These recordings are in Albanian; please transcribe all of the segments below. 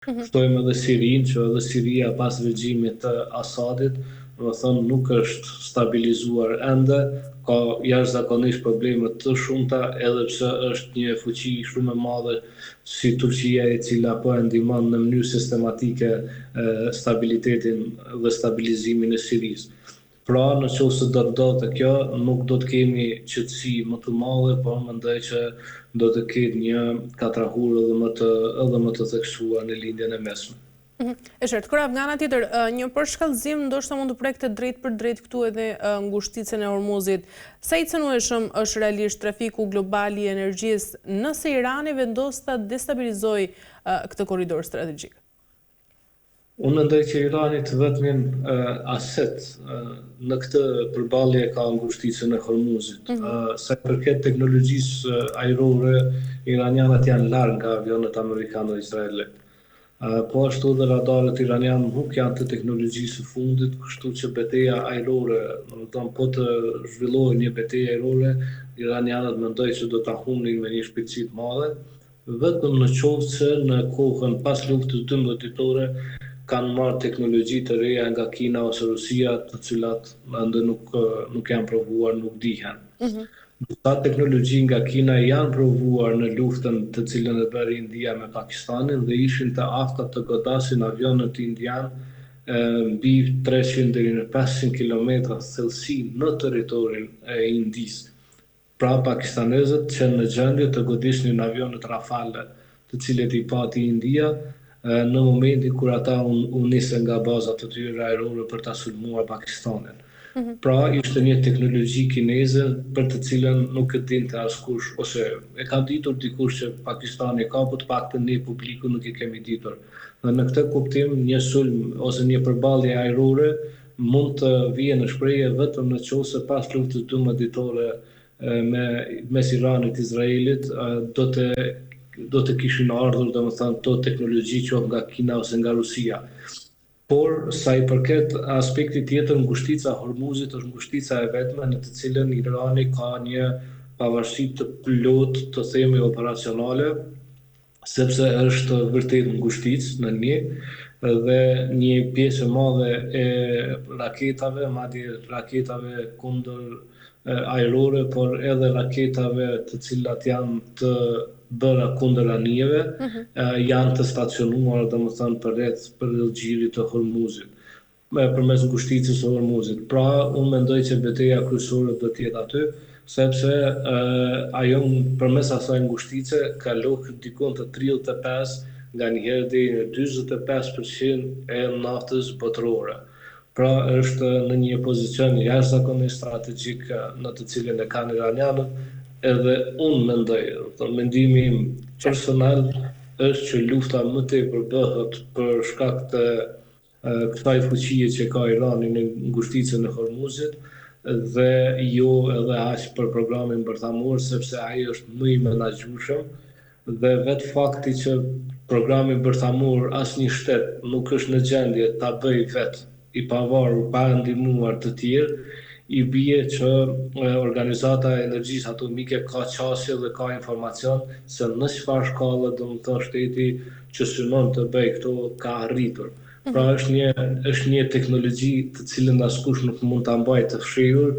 Shtojmë edhe Sirinë, që edhe Siria pas regjimit të Asadit, do të thonë nuk është stabilizuar ende, ka jashtëzakonisht probleme të shumta, edhe pse është një fuqi shumë e madhe si Turqia, e cila po e ndihmon në mënyrë sistematike stabilitetin dhe stabilizimin e Sirisë. Pra, në qoftë se do të ndodhte kjo, nuk do të kemi qetësi më të madhe, por mendoj që do të ketë një katrahur edhe më të theksuar në lindjen e mesme. E qartë, Korab, nga ana tjetër, një përshkallëzim ndoshta mund të prekte drejt për drejt këtu edhe ngushticën e Hormuzit. Sa i cënueshëm është realisht trafiku global i energjisë nëse Irani vendos ta destabilizojë këtë korridor strategjik? Unë mendoj që Irani të vetmin aset në këtë përballje ka ngushticën e Hormuzit. Sa i përket teknologjisë ajrore, iranianët janë larg nga avionet amerikanë dhe izraelit. Po ashtu dhe radarët iranian nuk janë të teknologjisë së fundit, kështu që betejë ajrore, domethënë po të zhvillohet një betejë ajrore, iranianët mendoj që do ta humnin me një shpejtësi të madhe, vetëm në qoftë se në kohën pas luftës 12 ditore kanë marrë teknologji të reja nga Kina ose Rusia, të cilat ende nuk janë provuar, nuk dihen. Disa teknologji nga Kina janë provuar në luftën të cilën e bëri India me Pakistanin dhe ishin të afta të godasin avionët indian mbi 300 deri në 500 km thellësi në territorin e Indisë. Pra pakistanezët që në gjendje të godisnin avionët Rafale, të cilët i pati India, në momentin kur ata u nisën nga bazat të tyre ajrore për ta sulmuar Pakistanin. Pra ishte një teknologji kineze për të cilën nuk e dinte askush, ose e ka ditur dikush që Pakistani ka, por të paktën ne publiku nuk e kemi ditur. Dhe në këtë kuptim një sulm ose një përballje ajrore mund të vijë në shprehje vetëm në qoftë se pas luftës 12 ditore mes Iranit dhe Izraelit do të kishin ardhur domethënë to teknologji qoftë nga Kina ose nga Rusia. Por sa i përket aspektit tjetër, ngushtica e Hormuzit është ngushtica e vetme në të cilën Irani ka një pavarësi të plotë, të themi operacionale, sepse është vërtet ngushticë në një, dhe një pjesë e madhe e raketave, madje raketave kundër ajrore, por edhe raketave të cilat janë të bëra kundër anijeve, janë të stacionuar domethënë për gjirit të Hormuzit, përmes ngushticës së Hormuzit. Pra, unë mendoj që betejë kryesore do të jetë aty, sepse ajo përmes asaj ngushtice kalohet diku të 35 nga njëherë deri në 45% e naftës botërore. Pra është në një pozicion jashtëzakonisht strategjik në të cilin e kanë iranianët, edhe unë mendoj, mendimi im personal është që lufta më tepër bëhet për shkak të kësaj fuqie që ka Irani në ngushticën e Hormuzit dhe jo edhe aq për programin bërthamor, sepse ai është më i menaxhueshëm dhe vetë fakti që programi bërthamor asnjë shtet nuk është në gjendje ta bëjë vetë i pavarur pa ndihmuar të tjerë, i bie që Organizata e Energjisë Atomike ka qasje dhe ka informacion se në çfarë shkallë domethënë shteti që synon të bëjë këto ka arritur. Pra është një teknologji të cilën askush nuk mund ta mbajë të fshehur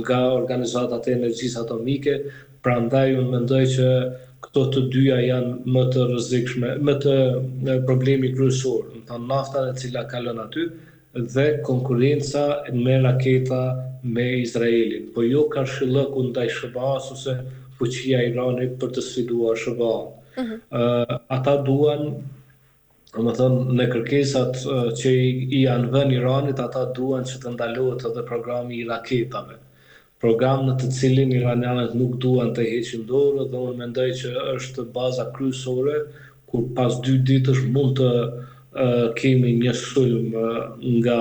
nga Organizatat e Energjisë Atomike, prandaj unë mendoj që këto të dyja janë më të rrezikshme, më të problemi kryesor, domethënë nafta e cila kalon aty dhe konkurenca me raketa me Izraelin, po jo karshillëku ndaj SBA-s ose fuqia e Iranit për të sfiduar SBA-n. Ata duan, domethënë në kërkesat që i janë vënë Iranit, ata duan që të ndalohet edhe programi i raketave. Program në të cilin iranianët nuk duan të heqin dorë dhe unë mendoj që është baza kryesore kur pas 2 ditësh mund të kemi një sulm nga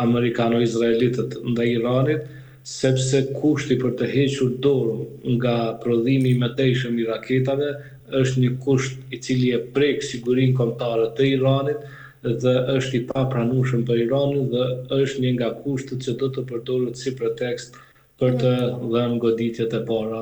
amerikano-izraelitët ndaj Iranit, sepse kushti për të hequr dorë nga prodhimi i mëtejshëm i raketave është një kusht i cili e prek sigurinë kombëtare të Iranit dhe është i papranueshëm për Iranin dhe është një nga kushtet që do të përdoret si pretekst për të dhënë goditjet e para,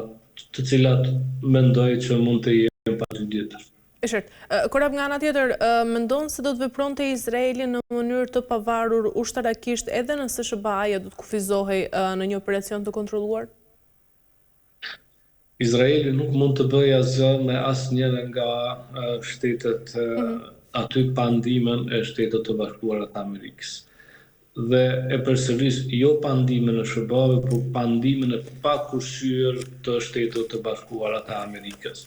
të cilat mendoj që mund të jenë pa dy ditësh. E qartë. Korab, nga ana tjetër, mendon se do të vepronte Izraeli në mënyrë të pavarur ushtarakisht edhe nëse SBA-ja do të kufizohej në një operacion të kontrolluar? Izraeli nuk mund të bëjë asgjë me asnjëra nga shtetet aty pa ndihmën e Shtetit të Bashkuara të Amerikës. Dhe e përsëris jo pa ndihmën e SBA-ve, por pa ndihmën e pakushtuar të Shtetit të Bashkuara të Amerikës.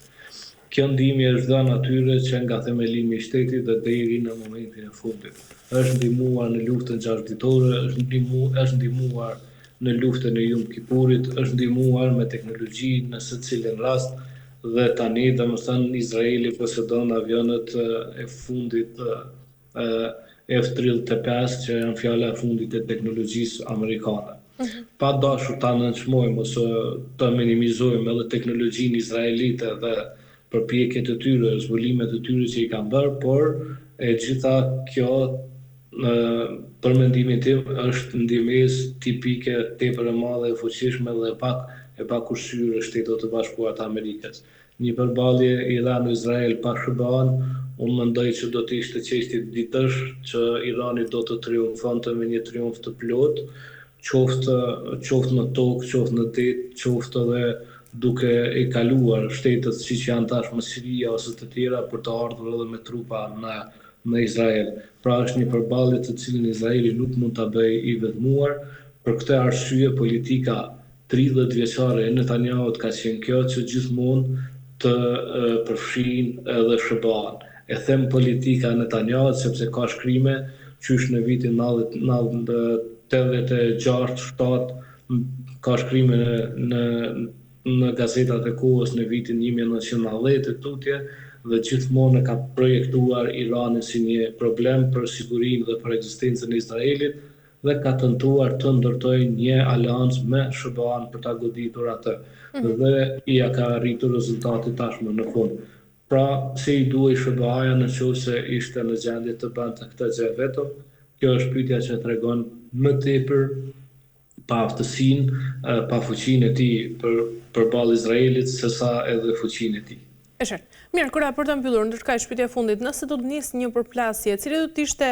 Kjo ndihmë është dhënë atyre që nga themelimi i shtetit dhe deri në momentin e fundit. Është ndihmuar në luftën 6 ditore, është ndihmuar në luftën e Yom Kipurit, është ndihmuar me teknologji në secilin rast dhe tani domethënë Izraeli posedon avionet e fundit F-35 që janë fjala e fundit e teknologjisë amerikane. Pa dashur ta nënçmojmë ose ta minimizojmë edhe teknologjinë izraelite dhe përpjekjet e tyre, zbulimet e tyre që i kanë bërë, por e gjitha kjo për mendimin tim është ndihmëes tipike tepër e madhe e fuqishme dhe e pakushtuar e Shtetit të Bashkuara të Amerikës. Një përballje Iran-Izrael pa SBA-n, unë mendoj që do të ishte çështje ditësh që Irani do të triumfonte me një triumf të plotë, qoftë në tokë, qoftë në det, qoftë edhe duke e kaluar shtetet siç janë tashmë Siria ose të tjera për të ardhur edhe me trupa në Izrael. Pra është një përballje të cilën Izraeli nuk mund ta bëjë i vetmuar. Për këtë arsye politika 30 vjeçare e Netanyahut ka qenë kjo që gjithmonë të përfshin edhe SBA-n. E them politika e Netanyahut sepse ka shkrime qysh në vitin 86-7 ka shkrime në gazetat e kohës në vitin 1990 e tutje dhe gjithmonë ka projektuar Iranin si një problem për sigurinë dhe për ekzistencën e Izraelit dhe ka tentuar të ndërtojë një aleancë me SBA-n për ta goditur atë. Dhe i ka arritur rezultati tashmë në fund. Pra, se i duhej SBA-ja nëse ishte në gjendje të bënte këtë gjë vetëm, kjo është pyetja që tregon më tepër pa aftësinë, pa fuqinë e tij përballë Izraelit sesa edhe fuqinë e tij. E qartë. Mirë, Kora, për të mbyllur, ndërkaq pyetja e fundit, nëse do të nisë një përplasje, cili do të ishte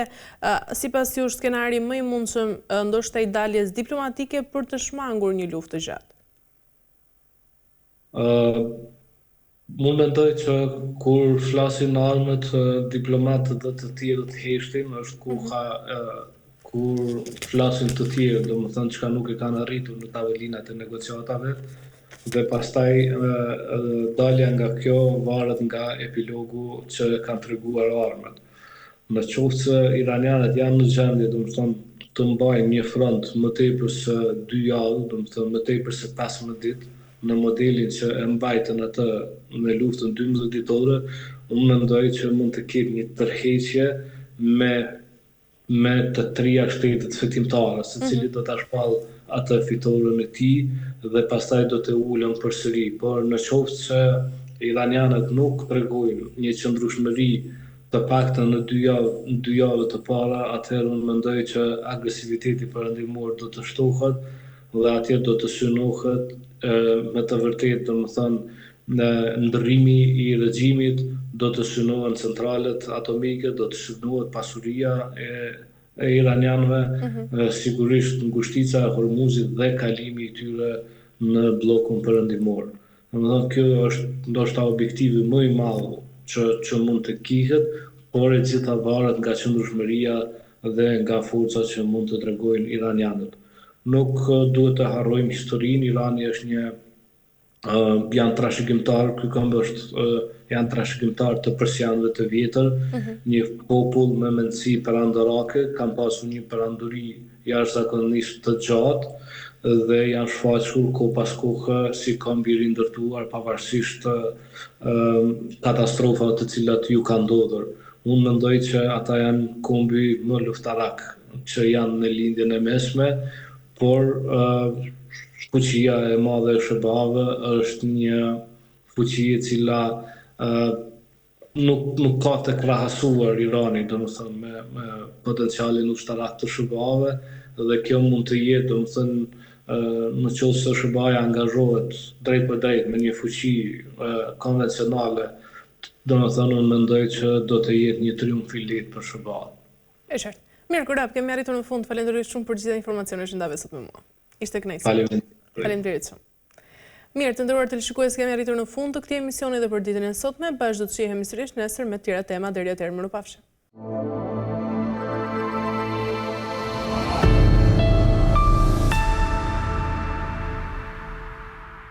sipas jush skenari më i mundshëm ndoshta i daljes diplomatike për të shmangur një luftë të gjatë? Unë mendoj që kur flasin armët diplomatët dhe të tjerë të heshtin, është koha kur flasin të tjerë, domethënë çka nuk e kanë arritur në tavelinat e negociatave, dhe pastaj dalja nga kjo varet nga epilogu që kanë treguar armët. Në qoftë se iranianët janë në gjendje, domethënë të mbajnë një front më tepër se 2 javë, domethënë më tepër se 15 ditë, në modelin që e mbajtën atë me luftën 12 ditore, unë mendoj që mund të ketë një tërheqje me të trija shtetet fitimtare, secili do ta shpall atë fitoren e tij dhe pastaj do të ulën përsëri. Por në qoftë se iranianët nuk tregojnë një qëndrueshmëri të paktën në 2 javë të para, atëherë unë mendoj që agresiviteti perëndimor do të shtohet dhe atje do të synohet me të vërtetë, domethënë në ndërrimi i regjimit, do të synohen centralet atomike, do të synohet pasuria e iranianëve, sigurisht ngushtica e Hormuzit dhe kalimi i tyre në bllokun perëndimor. Domethënë kjo është ndoshta objektivi më i madh që mund të kihet, por e gjitha varet nga qëndrueshmëria dhe nga forcat që mund të tregojnë iranianët. Nuk duhet të harrojmë historinë, Irani është janë trashëgimtar, ky këmbë është janë trashëgimtar të persianëve të vjetër, një popull me mendësi perandorake, kanë pasur një perandori jashtëzakonisht të gjatë dhe janë shfaqur kohë pas kohe si kombi i rindërtuar pavarësisht katastrofave të cilat ju kanë ndodhur. Unë mendoj që ata janë kombi më luftarak që janë në lindjen e mesme, por fuqia e madhe e SBA-ve është një fuqi e cila nuk ka të krahasuar Irani, domethënë me potencialin ushtarak të SBA-ve, dhe kjo mund të jetë, domethënë në qoftë se SBA-ja angazhohet drejt për drejt me një fuqi konvencionale domethënë unë mendoj që do të jetë një triumf i lehtë për SBA-n. E qartë. Mirë, Kurab, kemi arritur në fund. Falenderoj shumë për gjitha informacionet që ndave sot me mua. Ishte kënaqësi. Faleminderit shumë. Mirë, të nderuar teleshikues, kemi arritur në fund të këtij emisioni dhe për ditën e sotme, bashkë do të shihemi sërish nesër me të tjera tema. Deri atëherë, mirupafshim.